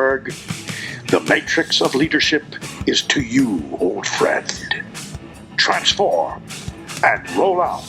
Berg. The matrix of leadership is to you, old friend. Transform and roll out.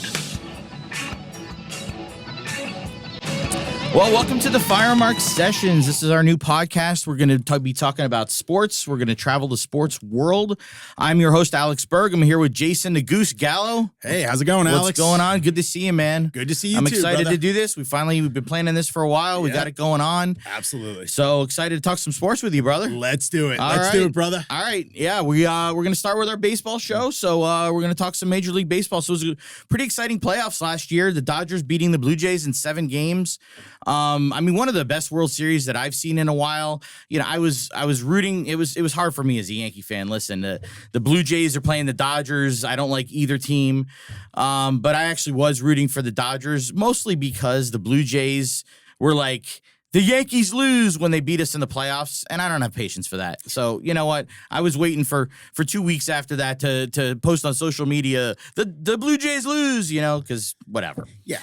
Well, welcome to the Firemark Sessions. This is our new podcast. We're going to be talking about sports. We're going to travel the sports world. I'm your host, Alex Berg. I'm here with Jason the Goose Gallow. Hey, how's it going, Alex? What's going on? Good to see you, man. Good to see you, I'm too, excited brother. to do this. We've been planning this for a while. We got it going on. Absolutely. So excited to talk some sports with you, brother. Let's do it. Let's do it, brother. All right. Yeah, we're going to start with our baseball show. So we're going to talk some Major League Baseball. So it was a pretty exciting playoffs last year. The Dodgers beating the Blue Jays in 7 games. One of the best World Series that I've seen in a while. You know, I was rooting. It was hard for me as a Yankee fan. Listen, the Blue Jays are playing the Dodgers. I don't like either team, but I actually was rooting for the Dodgers, mostly because the Blue Jays were like, the Yankees lose when they beat us in the playoffs, and I don't have patience for that. So, you know what? I was waiting for 2 weeks after that to post on social media, the Blue Jays lose, because whatever. Yeah,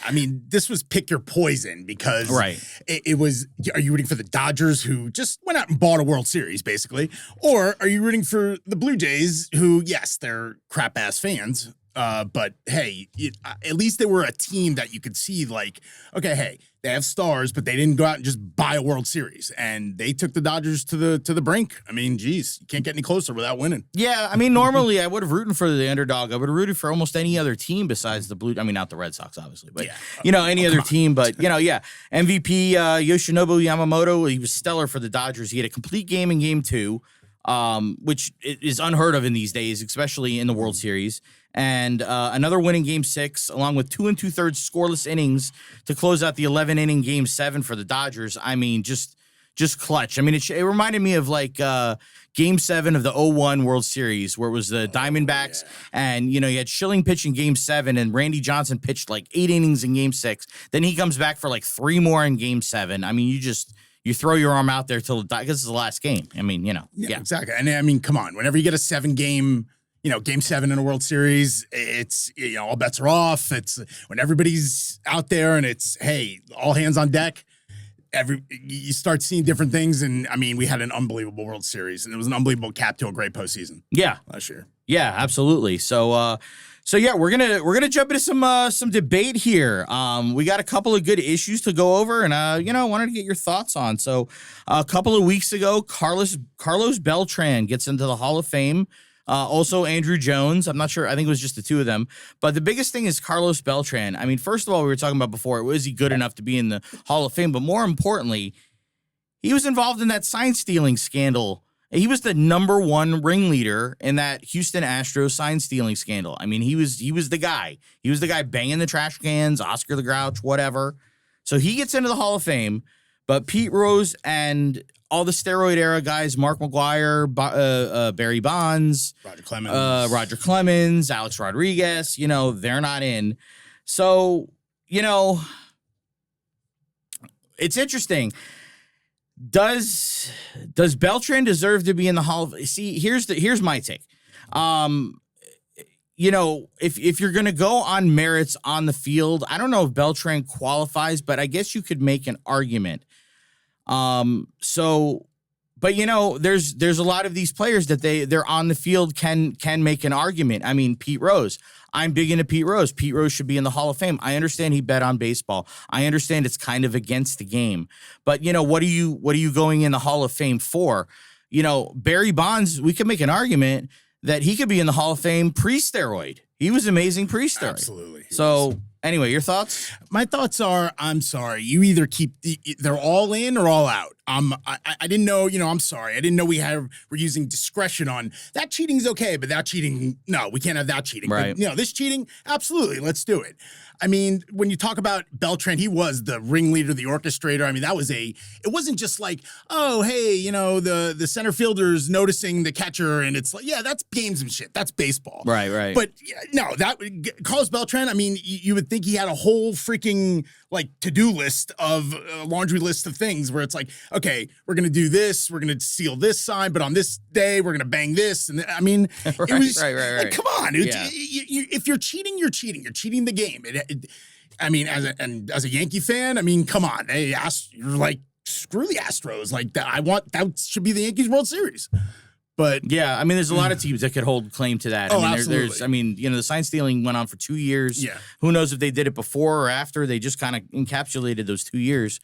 this was pick your poison because right. It was, are you rooting for the Dodgers who just went out and bought a World Series, basically? Or are you rooting for the Blue Jays who, yes, they're crap-ass fans, but hey, at least they were a team that you could see like, okay, hey, they have stars, but they didn't go out and just buy a World Series, and they took the Dodgers to the brink. Geez, you can't get any closer without winning. Yeah, normally I would have rooted for the underdog. I would have rooted for almost any other team besides the Blue. Not the Red Sox, obviously, but any other team. But MVP Yoshinobu Yamamoto, he was stellar for the Dodgers. He had a complete game in Game 2. Which is unheard of in these days, especially in the World Series. And another win in Game 6, along with 2 2/3 scoreless innings to close out the 11-inning Game 7 for the Dodgers. Just clutch. It reminded me of like Game 7 of the 2001 World Series, where it was the Diamondbacks, and you had Schilling pitch in Game 7, and Randy Johnson pitched like 8 innings in Game 6. Then he comes back for like 3 more in Game 7. You throw your arm out there till because it's the last game. Yeah, exactly. And come on, whenever you get a 7-game, Game 7 in a World Series, it's, all bets are off. It's when everybody's out there and it's, hey, all hands on deck. You start seeing different things, and we had an unbelievable World Series, and it was an unbelievable cap to a great postseason. Yeah, last year. Yeah, absolutely. So we're gonna jump into some debate here. We got a couple of good issues to go over, and wanted to get your thoughts on. So a couple of weeks ago, Carlos Beltran gets into the Hall of Fame. Also Andrew Jones. I'm not sure. I think it was just the two of them. But the biggest thing is Carlos Beltran. First of all, we were talking about before, was he good enough to be in the Hall of Fame? But more importantly, he was involved in that sign stealing scandal. He was the number 1 ringleader in that Houston Astros sign stealing scandal. He was the guy. He was the guy banging the trash cans, Oscar the Grouch, whatever. So he gets into the Hall of Fame. But Pete Rose and all the steroid era guys, Mark McGwire, Barry Bonds, Roger Clemens, Alex Rodriguez, they're not in. So, it's interesting. Does Beltran deserve to be in the Hall of Fame? See, here's my take. If you're going to go on merits on the field, I don't know if Beltran qualifies, but I guess you could make an argument. There's a lot of these players that they're on the field can make an argument. Pete Rose. I'm big into Pete Rose. Pete Rose should be in the Hall of Fame. I understand he bet on baseball. I understand it's kind of against the game. But what are you going in the Hall of Fame for? Barry Bonds, we could make an argument that he could be in the Hall of Fame pre-steroid. He was amazing pre-steroid. Absolutely. So anyway, your thoughts? My thoughts are, I'm sorry. You either they're all in or all out. I didn't know, I'm sorry. I didn't know we're using discretion on that. Cheating's okay, but that cheating, no, we can't have that cheating. Right. But, this cheating, absolutely, let's do it. When you talk about Beltran, he was the ringleader, the orchestrator. It wasn't just like, oh, hey, the center fielder's noticing the catcher, and it's like, yeah, that's gamesmanship. That's baseball. Right. But no, Carlos Beltran, you would think he had a whole freaking to-do list of laundry list of things where it's like, okay, we're going to do this. We're going to seal this sign, but on this day, we're going to bang this. And right. Come on. Yeah. If you're cheating, you're cheating. You're cheating the game. As a Yankee fan, come on. Hey, you're like screw the Astros. Like that should be the Yankees World Series. But yeah, I mean, there's a lot of teams that could hold claim to that. Oh, I mean, absolutely. there's, I mean, the sign stealing went on for 2 years. Yeah. Who knows if they did it before or after? They just kind of encapsulated those 2 years.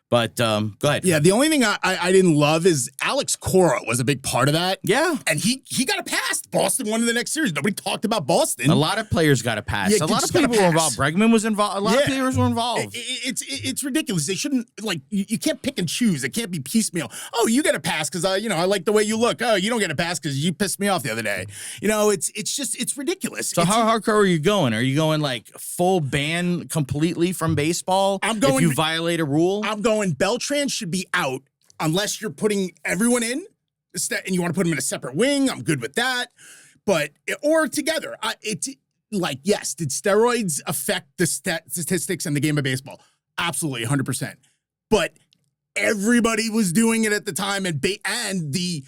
But go ahead. Yeah, the only thing I didn't love is Alex Cora was a big part of that. Yeah. And he got a pass. Boston won in the next series. Nobody talked about Boston. A lot of players got a pass. Yeah, a lot of just got a people were pass. involved. Bregman was involved. A lot of players were involved. It's ridiculous. They shouldn't, like, you can't pick and choose. It can't be piecemeal. Oh, you get a pass because I like the way you look. Oh, you don't get a pass because you pissed me off the other day. It's ridiculous. So how hardcore are you going? Are you going like full ban completely from baseball? I'm going. If you violate a rule, I'm going. Beltran should be out unless you're putting everyone in, and you want to put them in a separate wing. I'm good with that. But or together. It's like, yes, did steroids affect the statistics in the game of baseball? Absolutely, 100%. But everybody was doing it at the time, and the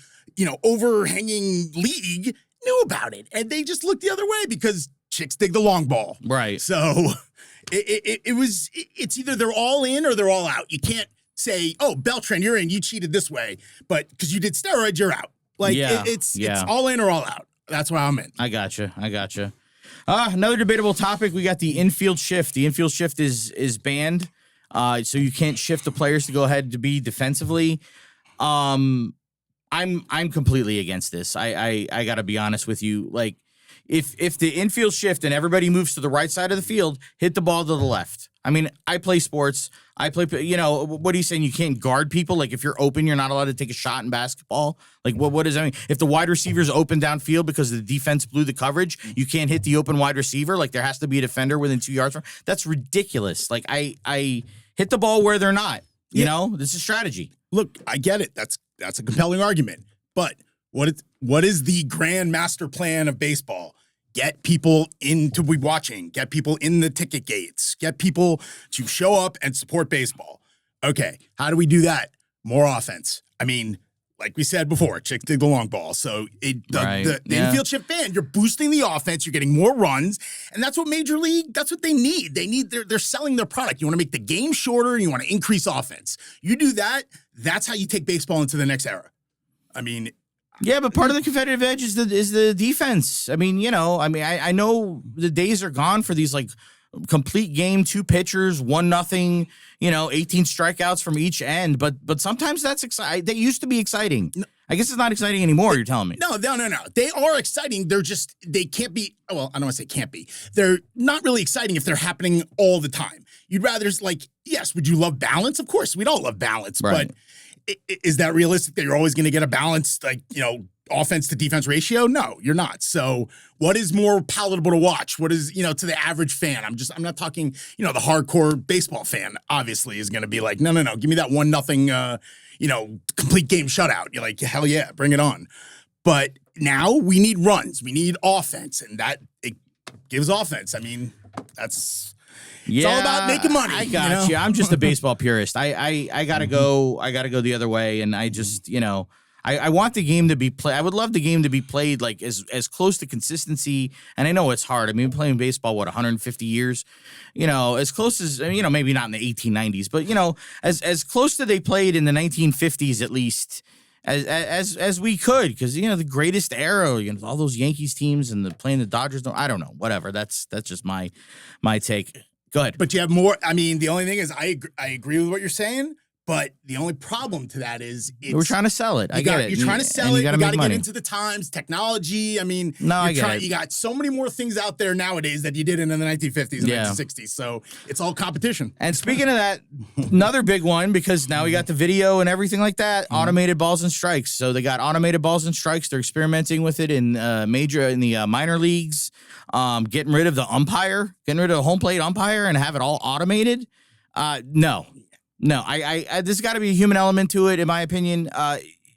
overhanging league knew about it, and they just looked the other way because chicks dig the long ball. right? So it's either they're all in or they're all out. You can't say, oh, Beltran, you're in, you cheated this way, but because you did steroids, you're out. Like, it's all in or all out. That's why I'm in. I gotcha. Another debatable topic. We got the infield shift. The infield shift is banned. So you can't shift the players to go ahead to be defensively. I'm completely against this. I gotta be honest with you. Like, if the infield shift and everybody moves to the right side of the field, hit the ball to the left. I mean, I play sports. What are you saying? You can't guard people? Like, if you're open, you're not allowed to take a shot in basketball? Like, what does that mean? If the wide receiver's open downfield because the defense blew the coverage, you can't hit the open wide receiver? Like, there has to be a defender within 2 yards from? That's ridiculous. Like, I hit the ball where they're not. You know? This is strategy. Look, I get it. That's a compelling argument. But what is the grand master plan of baseball? Get people in to be watching. Get people in the ticket gates. Get people to show up and support baseball. Okay, how do we do that? More offense. I mean, like we said before, chicks dig the long ball. So the infield shift ban, you're boosting the offense. You're getting more runs, and that's what Major League. That's what they need. They're selling their product. You want to make the game shorter, and you want to increase offense. You do that. That's how you take baseball into the next era. I mean. Yeah, but part of the competitive edge is the defense. I mean, I know the days are gone for these like complete game, 2 pitchers, 1-0, 18 strikeouts from each end. But sometimes that's exciting. That used to be exciting. No, I guess it's not exciting anymore. You're telling me? No. They are exciting. They can't be. Well, I don't want to say can't be. They're not really exciting if they're happening all the time. You'd rather yes. Would you love balance? Of course, we'd all love balance, right. But. Is that realistic that you're always going to get a balanced, offense to defense ratio? No, you're not. So what is more palatable to watch? What is, to the average fan? I'm not talking, the hardcore baseball fan obviously is going to be like, no. Give me that 1-0, complete game shutout. You're like, hell yeah, bring it on. But now we need runs. We need offense. And it gives offense. I mean, it's all about making money. I got you. I'm just a baseball purist. I gotta go. I gotta go the other way. And I just, I want the game to be played. I would love the game to be played like as close to consistency. And I know it's hard. I mean, playing baseball, 150 years, as close as, maybe not in the 1890s, but as close to they played in the 1950s at least. As we could, because the greatest era, all those Yankees teams and playing the Dodgers. I don't know, whatever. That's just my take. Go ahead. But you have more. I mean, the only thing is, I agree with what you're saying. But the only problem to that is we're trying to sell it. I get it. You're trying to sell it. You got to get into the times, technology. I mean, I get it. You got so many more things out there nowadays that you did in the 1950s and 1960s. So it's all competition. And speaking of that, another big one, because now we got the video and everything like that, automated balls and strikes. So they got automated balls and strikes. They're experimenting with it in the minor leagues, getting rid of the umpire, getting rid of the home plate umpire and have it all automated. No, there's got to be a human element to it, in my opinion.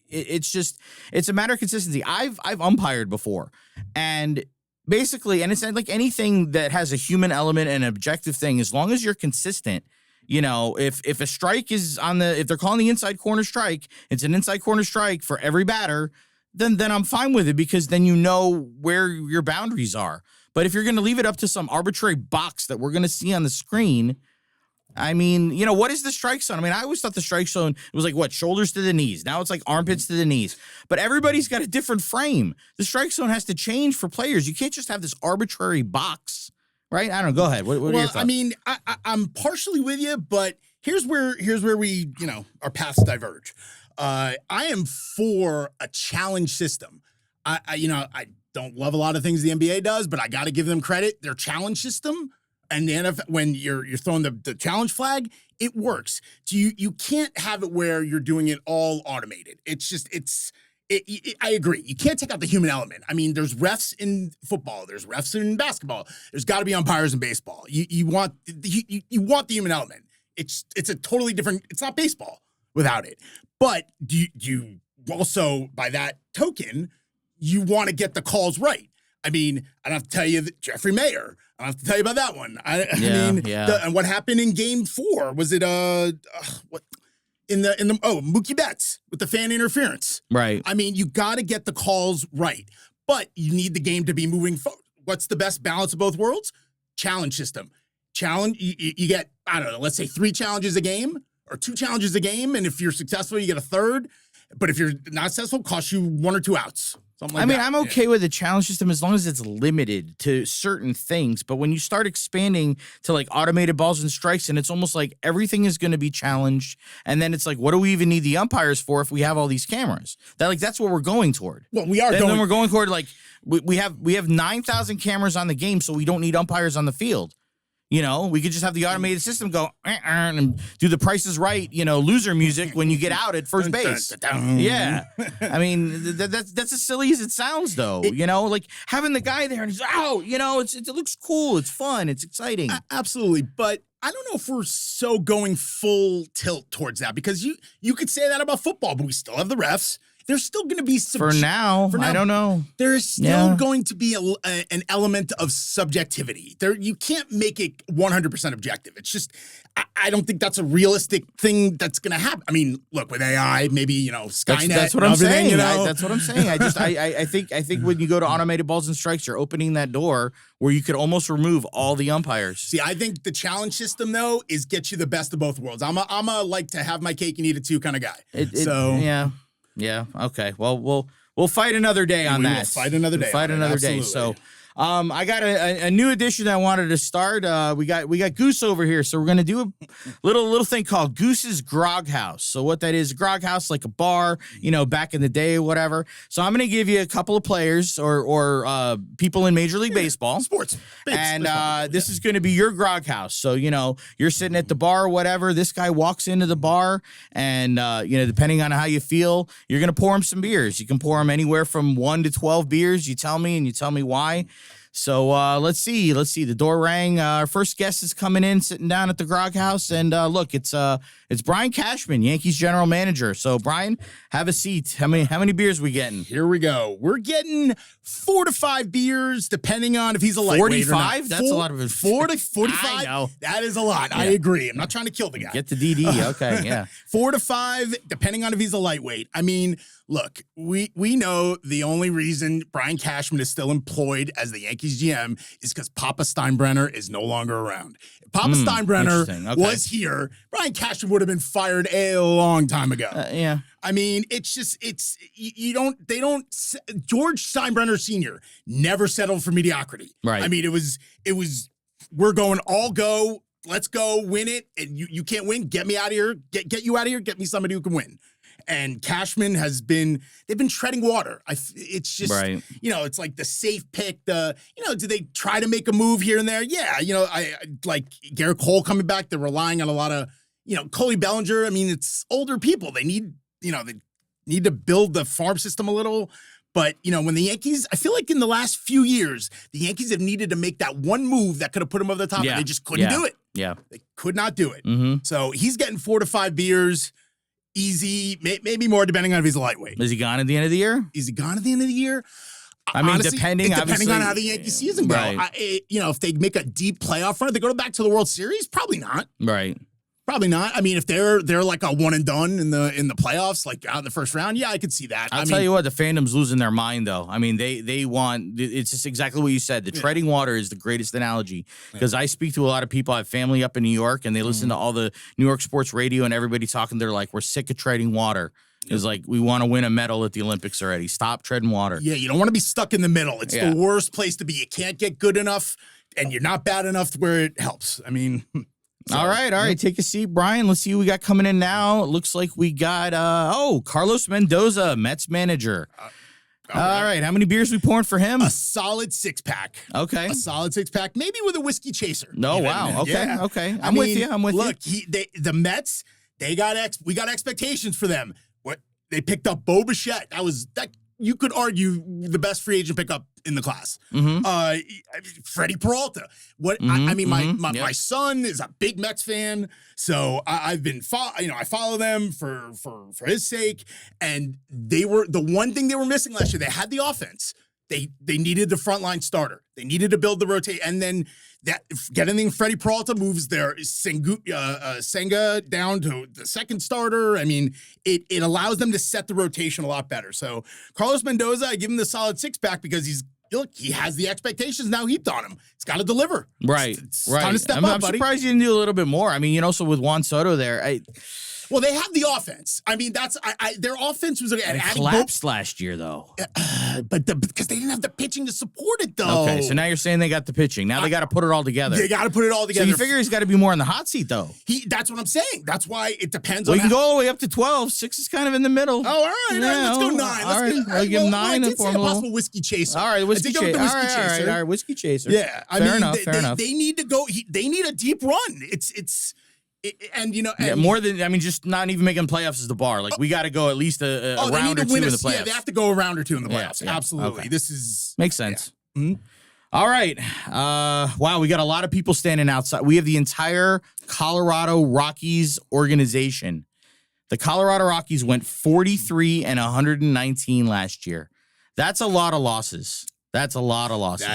It's a matter of consistency. I've umpired before, and basically, and it's like anything that has a human element and an objective thing, as long as you're consistent. If a strike is if they're calling the inside corner strike, it's an inside corner strike for every batter, then I'm fine with it, because then where your boundaries are. But if you're going to leave it up to some arbitrary box that we're going to see on the screen, I mean, what is the strike zone? I mean, I always thought the strike zone was like, what, shoulders to the knees. Now it's like armpits to the knees. But everybody's got a different frame. The strike zone has to change for players. You can't just have this arbitrary box, right? I don't know. Go ahead. What are your thoughts? I mean, I'm partially with you, but here's where we, our paths diverge. I am for a challenge system. I don't love a lot of things the NBA does, but I got to give them credit. Their challenge system and the NFL, when you're throwing the challenge flag, it works. You can't have it where you're doing it all automated. I agree. You can't take out the human element. I mean, there's refs in football. There's refs in basketball. There's got to be umpires in baseball. You want the human element. It's a totally different. It's not baseball without it. But do you also, by that token, you want to get the calls right? I mean, I don't have to tell you that Jeffrey Mayer. I don't have to tell you about that one. And what happened in Game 4? Was it what? Mookie Betts with the fan interference. Right. I mean, you got to get the calls right, but you need the game to be moving forward. What's the best balance of both worlds? Challenge system. You get, I don't know, let's say 3 challenges a game or 2 challenges a game. And if you're successful, you get a third. But if you're not successful, it costs you 1 or 2 outs. I mean, I'm okay with the challenge system as long as it's limited to certain things. But when you start expanding to like automated balls and strikes, and it's almost like everything is going to be challenged, and then it's like, what do we even need the umpires for if we have all these cameras? That's what we're going toward. Well, we are. Then we're going toward like we have 9,000 cameras on the game, so we don't need umpires on the field. We could just have the automated system go and do the Price is Right, loser music when you get out at first base. Yeah. I mean, that's as silly as it sounds, though. Like having the guy there and he's out, it looks cool. It's fun. It's exciting. Absolutely. But I don't know if we're so going full tilt towards that because you could say that about football, but we still have the refs. There's still going to be for now. I don't know. There is still going to be an element of subjectivity. You can't make it 100% objective. It's just I don't think that's a realistic thing that's going to happen. I mean, look, with AI, maybe Skynet. That's what I'm saying. That's what I'm saying. I think when you go to automated balls and strikes, you're opening that door where you could almost remove all the umpires. See, I think the challenge system though is get you the best of both worlds. I'm a like to have my cake and eat it too kind of guy. Yeah. Okay. Well, we'll fight another day on that. We'll fight another day. Day. So, I got a new edition I wanted to start. We got Goose over here, so we're gonna do a little thing called Goose's Grog House. So what that is, grog house, like a bar, back in the day or whatever. So I'm gonna give you a couple of players or people in Major League Baseball, sports, and this is gonna be your grog house. So you're sitting at the bar or whatever. This guy walks into the bar, and depending on how you feel, you're gonna pour him some beers. You can pour him anywhere from 1 to 12 beers. You tell me, and you tell me why. So let's see. The door rang. Our first guest is coming in, sitting down at the Grog House, and look, it's Brian Cashman, Yankees general manager. So Brian, have a seat. How many beers we getting? Here we go. We're getting 4 to 5 beers, depending on if he's a lightweight 45? That's a lot of it. 4 to 45. I know. That is a lot. Yeah. I agree. I'm not trying to kill the guy. Get the DD. Okay, yeah. 4 to 5, depending on if he's a lightweight. I mean, look, we know the only reason Brian Cashman is still employed as the Yankees GM is because Papa Steinbrenner is no longer around. If Papa Steinbrenner was here, Brian Cashman would have been fired a long time ago. Yeah. I mean, George Steinbrenner Sr. never settled for mediocrity. Right. I mean, it was, we're going all go, let's go win it. And you can't win. Get me out of here. Get you out of here. Get me somebody who can win. And Cashman they've been treading water. It's just, right. It's like the safe pick, do they try to make a move here and there? Yeah. I like Garrett Cole coming back. They're relying on a lot of, Coley Bellinger. I mean, it's older people. They need, they need to build the farm system a little. But, when the Yankees, I feel like in the last few years, the Yankees have needed to make that one move that could have put them over the top. Yeah. And they just couldn't do it. Yeah. They could not do it. Mm-hmm. So he's getting 4 to 5 beers. Easy, maybe more depending on if he's a lightweight. Is he gone at the end of the year? Is he gone at the end of the year? I mean, honestly, depending on how the Yankee season go. Right. If they make a deep playoff run, if they go back to the World Series, probably not. Right. Probably not. I mean, if they're like a one and done in the playoffs, like out in the first round, yeah, I could see that. I'll tell you what, the fandom's losing their mind, though. I mean, they want, it's just exactly what you said. The treading water is the greatest analogy, because I speak to a lot of people. I have family up in New York, and they listen to all the New York sports radio and everybody talking. They're like, we're sick of treading water. It's like, we want to win a medal at the Olympics already. Stop treading water. Yeah, you don't want to be stuck in the middle. It's the worst place to be. You can't get good enough, and you're not bad enough where it helps. I mean... So, all right. Take a seat, Brian. Let's see who we got coming in now. It looks like we got, Carlos Mendoza, Mets manager. All right. How many beers we pouring for him? A solid 6-pack. Okay. A solid 6-pack, maybe with a whiskey chaser. No, wow. Okay. Yeah. Okay. I'm with you. Look, the Mets, we got expectations for them. They picked up Bo Bichette. That you could argue the best free agent pickup in the class. Freddie Peralta. My son is a big Mets fan, so I've been I follow them for his sake. And they were the one thing they were missing last year. They had the offense. They needed the frontline starter. They needed to build the rotate, and then getting Freddie Peralta moves their Senga down to the second starter. I mean, it allows them to set the rotation a lot better. So Carlos Mendoza, I give him the solid 6-pack because he has the expectations now heaped on him. He's got to deliver. Right. It's time to step up, I'm buddy. surprised you didn't do a little bit more. I mean, so with Juan Soto there, well, they have the offense. I mean, their offense was it collapsed last year, though. Because they didn't have the pitching to support it, though. Okay, so now you're saying they got the pitching. Now they got to put it all together. They got to put it all together. So you figure he's got to be more in the hot seat, though. That's what I'm saying. That's why it depends on. We can go all the way up to 12. 6 is kind of in the middle. Oh, all right. Let's go 9. All right. I'll give him 9. I did say a possible whiskey chaser. All right, whiskey chaser. All right, whiskey chaser. Yeah, fair enough. They need to go. They need a deep run. More than just not even making playoffs is the bar. Like we got to go at least a round or two in the playoffs. Yeah, they have to go a round or two in the playoffs. Yeah, absolutely. Okay. This is makes sense. Yeah. Mm-hmm. All right. Wow, we got a lot of people standing outside. We have the entire Colorado Rockies organization. The Colorado Rockies went 43-119 last year. That's a lot of losses. That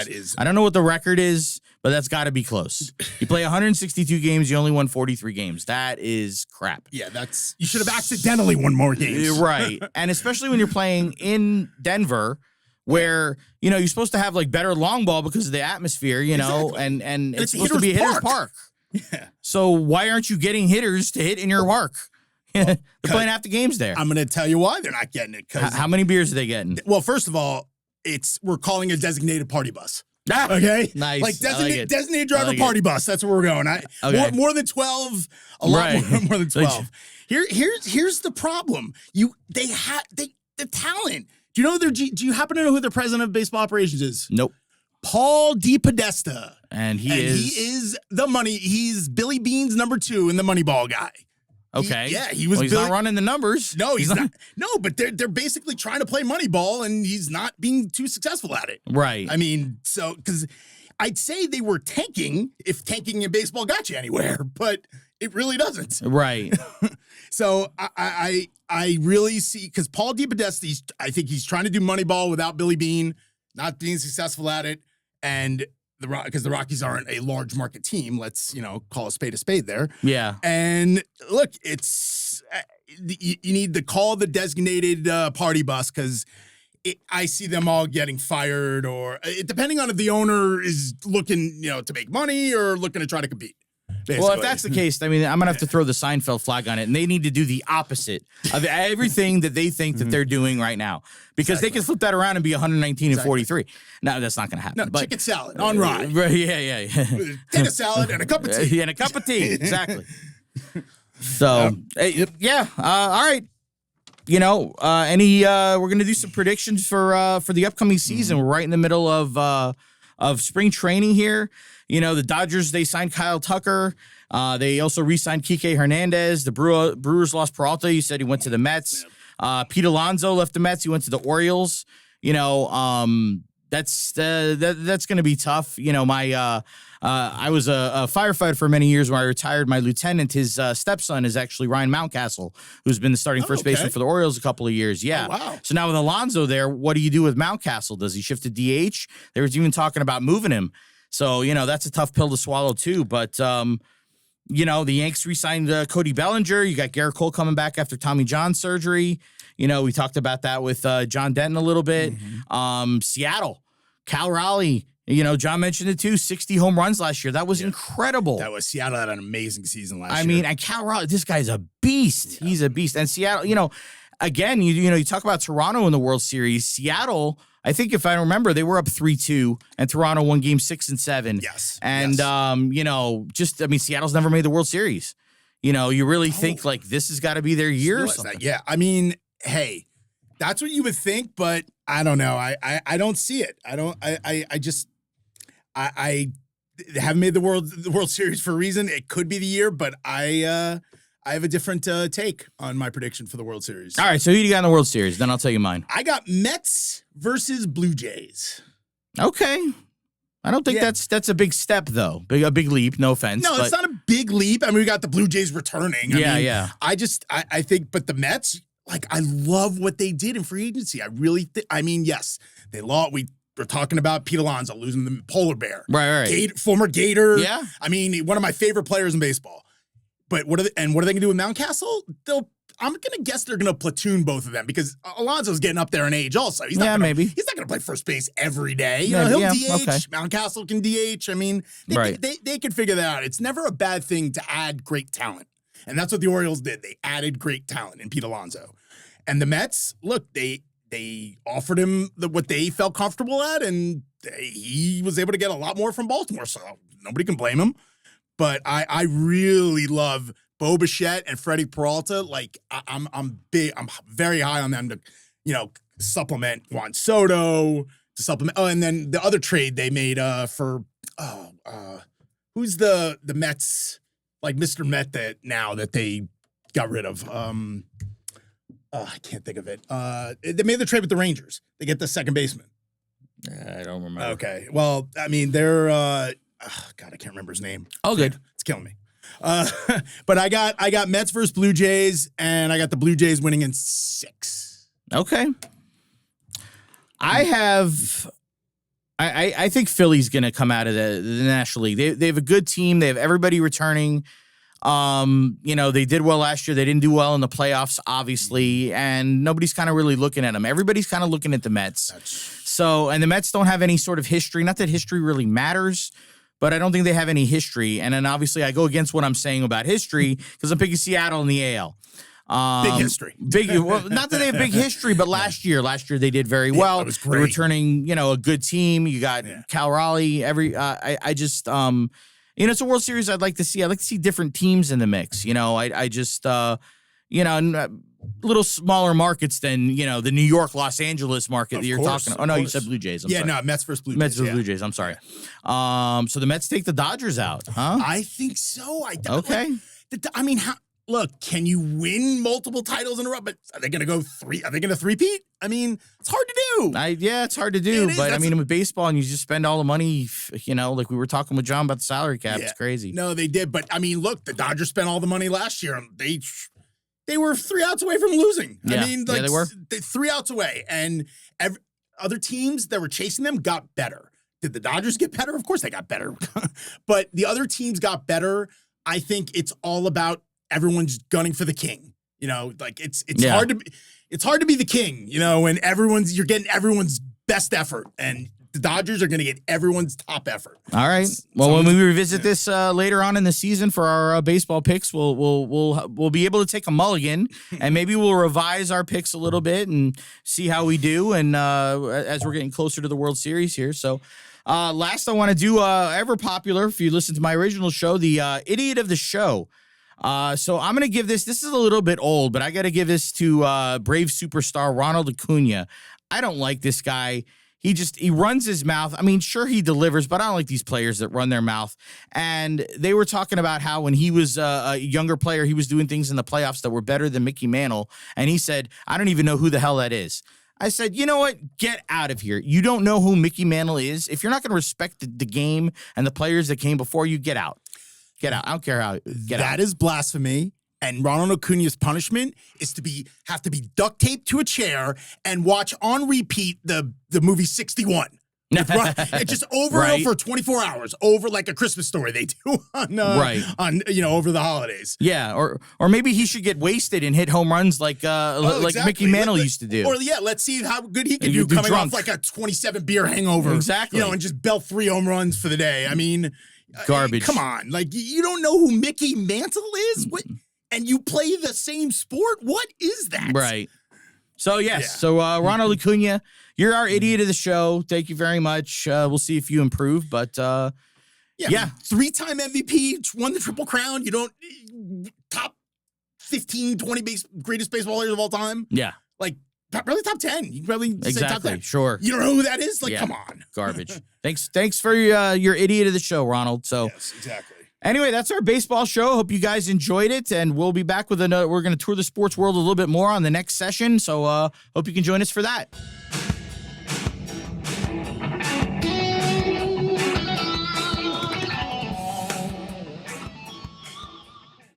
is. I don't know what the record is, but that's got to be close. You play 162 games, you only won 43 games. That is crap. Yeah, you should have accidentally won more games. Right. And especially when you're playing in Denver, where, you're supposed to have like better long ball because of the atmosphere, exactly. and it's supposed to be a hitter's park. Yeah. So why aren't you getting hitters to hit in your park? They're playing half the games there. I'm going to tell you why they're not getting it. How many beers are they getting? Well, first of all, we're calling a designated party bus. Okay, nice. Like designated driver party bus. That's where we're going. More than 12. A lot more than 12. Here's the problem. The talent. Do you happen to know who the president of baseball operations is? Nope. Paul DePodesta. And he is the money. He's Billy Bean's number 2 and the Moneyball guy. Okay. He was. He's not running the numbers. No, he's not. No, but they're basically trying to play Moneyball, and he's not being too successful at it. Right. I mean, because I'd say they were tanking if tanking in baseball got you anywhere, but it really doesn't. Right. So I really see, because Paul DePodesta, I think he's trying to do Moneyball without Billy Bean, not being successful at it, and because the Rockies aren't a large market team, let's call a spade there. Yeah. And look, it's you need to call the designated party bus, because I see them all getting fired, or depending on if the owner is looking to make money or looking to try to compete. Basically. Well, if that's the case, I mean, I'm going to have to throw the Seinfeld flag on it, and they need to do the opposite of everything that they think that they're doing right now, because they can flip that around and be 119-43. No, that's not going to happen. No, chicken salad on rye. Yeah. Potato salad and a cup of tea. And a cup of tea, exactly. So, all right. We're going to do some predictions for the upcoming season. We're right in the middle of spring training here. The Dodgers, they signed Kyle Tucker. They also re-signed Kike Hernandez. The Brewers lost Peralta. You said he went to the Mets. Pete Alonso left the Mets. He went to the Orioles. That's going to be tough. I was a firefighter for many years. When I retired, my lieutenant, his stepson is actually Ryan Mountcastle, who's been the starting first baseman for the Orioles a couple of years. Yeah. Oh, wow. So now with Alonso there, what do you do with Mountcastle? Does he shift to DH? There was even talking about moving him. So, that's a tough pill to swallow too. But, The Yanks re-signed Cody Bellinger. You got Garrett Cole coming back after Tommy John surgery. We talked about that with John Denton a little bit. Seattle, Cal Raleigh. John mentioned it too. 60 home runs last year. That was incredible. Seattle had an amazing season last year. I mean, and Cal Raleigh, this guy's a beast. Yeah. He's a beast. And Seattle, again, you talk about Toronto in the World Series. Seattle, I think if I remember, they were up 3-2, and Toronto won game 6 and 7. Yes. And Seattle's never made the World Series. You really think like this has got to be their year or something. Yeah. I mean, hey, that's what you would think, but I don't know. I don't see it. I haven't made the World Series for a reason. It could be the year, but I have a different take on my prediction for the World Series. All right, so who do you got in the World Series? Then I'll tell you mine. I got Mets versus Blue Jays. Okay. I don't think that's a big step, though. A big leap, no offense. No, it's not a big leap. I mean, we got the Blue Jays returning. I think, but the Mets, like, I love what they did in free agency. I really think, yes, they lost. We're talking about Pete Alonso losing the polar bear. Right. Former Gator. Yeah. I mean, one of my favorite players in baseball. But what are they going to do with Mountcastle? I'm going to guess they're going to platoon both of them because Alonso's getting up there in age also. He's not going to play first base every day. He'll DH. Okay. Mountcastle can DH. I mean, they can figure that out. It's never a bad thing to add great talent. And that's what the Orioles did. They added great talent in Pete Alonso. And the Mets, look, they offered him what they felt comfortable at, and he was able to get a lot more from Baltimore, so nobody can blame him. But I really love Bo Bichette and Freddie Peralta. Like, I'm very high on them to, supplement Juan Soto, to supplement. Oh, and then the other trade they made for who's the Mets, like Mr. Met that they got rid of. I can't think of it. They made the trade with the Rangers. They get the second baseman. I don't remember. Okay. Well, I mean, they're God, I can't remember his name. Oh, good. It's killing me. But I got Mets versus Blue Jays, and I got the Blue Jays winning in 6. Okay. I think Philly's going to come out of the National League. They have a good team. They have everybody returning. They did well last year. They didn't do well in the playoffs, obviously, and nobody's kind of really looking at them. Everybody's kind of looking at the Mets. And the Mets don't have any sort of history. Not that history really matters, but I don't think they have any history. And then obviously I go against what I'm saying about history because I'm picking Seattle in the AL. Big history. Well, not that they have big history, but last year they did very well. That was great. They're returning, a good team. You got Cal Raleigh. It's a World Series I'd like to see. I'd like to see different teams in the mix. Little smaller markets than, the New York, Los Angeles market that you're talking. Oh, no, you said Blue Jays. I'm sorry. No, Mets versus Blue Jays. Mets versus Blue Jays. I'm sorry. So the Mets take the Dodgers out, huh? I think so. Okay. Look, can you win multiple titles in a row? But are they going to go 3? Are they going to three-peat? I mean, it's hard to do. It's hard to do. But with baseball and you just spend all the money, like we were talking with John about the salary cap. Yeah. It's crazy. No, they did. But look, the Dodgers spent all the money last year. And they were 3 outs away from losing. Yeah. They were 3 outs away. And other teams that were chasing them got better. Did the Dodgers get better? Of course they got better. But the other teams got better. I think it's all about everyone's gunning for the king. It's hard to be the king, when you're getting everyone's best effort, and the Dodgers are going to get everyone's top effort. All right. Well, when we revisit this later on in the season for our baseball picks, we'll be able to take a mulligan, and maybe we'll revise our picks a little bit and see how we do. And as we're getting closer to the World Series here, so. Last, I want to do ever popular. If you listen to my original show, the Idiot of the Show. So I'm going to give this is a little bit old, but I got to give this to Brave superstar Ronald Acuna. I don't like this guy. He runs his mouth. I mean, sure, he delivers, but I don't like these players that run their mouth. And they were talking about how when he was a younger player, he was doing things in the playoffs that were better than Mickey Mantle. And he said, I don't even know who the hell that is. I said, you know what? Get out of here. You don't know who Mickey Mantle is. If you're not going to respect the game and the players that came before you, get out. Get out. I don't care how. Get out. That is blasphemy. And Ronald Acuna's punishment is to have to be duct taped to a chair and watch on repeat the movie 61. It's just over Right. for 24 hours, over like a Christmas Story they do on over the holidays. Yeah, or maybe he should get wasted and hit home runs like Exactly. Mickey Mantle used to do. Or let's see how good he can You do do coming drunk. off like a 27 beer hangover. Exactly. And just belt 3 home runs for the day. I mean, Garbage. come on, like you don't know who Mickey Mantle is, what? And you play the same sport? What is that? Right. So yes. So Ronald Acuna, you're our idiot of the show. Thank you very much. We'll see if you improve, but Yeah. 3-time MVP, won the Triple Crown. You don't top 15, 20 greatest baseball players of all time. Yeah. Like probably top 10. You can probably say top 10. Sure. You don't know who that is? Like, come on. Garbage. Thanks for your idiot of the show, Ronald. So yes, exactly. Anyway, that's our baseball show. Hope you guys enjoyed it, and we'll be back with another. We're going to tour the sports world a little bit more on the next session, so hope you can join us for that.